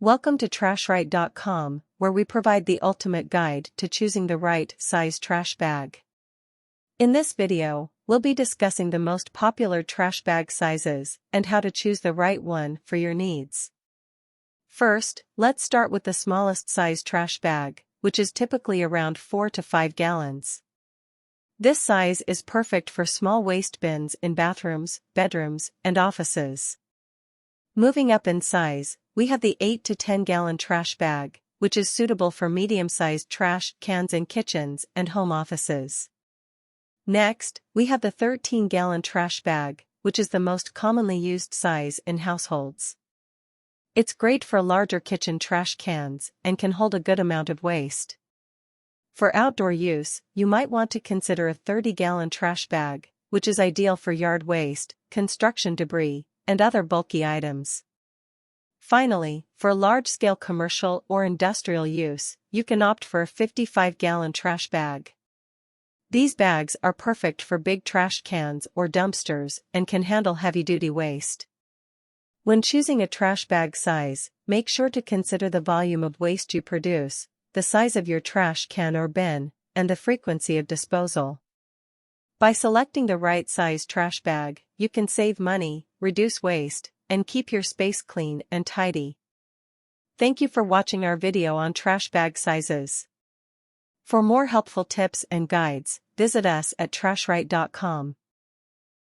Welcome to TrashRight.com, where we provide the ultimate guide to choosing the right size trash bag. In this video, we'll be discussing the most popular trash bag sizes and how to choose the right one for your needs. First, let's start with the smallest size trash bag, which is typically around 4 to 5 gallons. This size is perfect for small waste bins in bathrooms, bedrooms, and offices. Moving up in size, we have the 8 to 10 gallon trash bag, which is suitable for medium-sized trash cans in kitchens and home offices. Next, we have the 13-gallon trash bag, which is the most commonly used size in households. It's great for larger kitchen trash cans and can hold a good amount of waste. For outdoor use, you might want to consider a 30-gallon trash bag, which is ideal for yard waste, construction debris, and other bulky items. Finally, for large-scale commercial or industrial use, you can opt for a 55-gallon trash bag. These bags are perfect for big trash cans or dumpsters and can handle heavy-duty waste. When choosing a trash bag size, make sure to consider the volume of waste you produce, the size of your trash can or bin, and the frequency of disposal. By selecting the right size trash bag, you can save money, reduce waste, and keep your space clean and tidy. Thank you for watching our video on trash bag sizes. For more helpful tips and guides, visit us at TrashRight.com.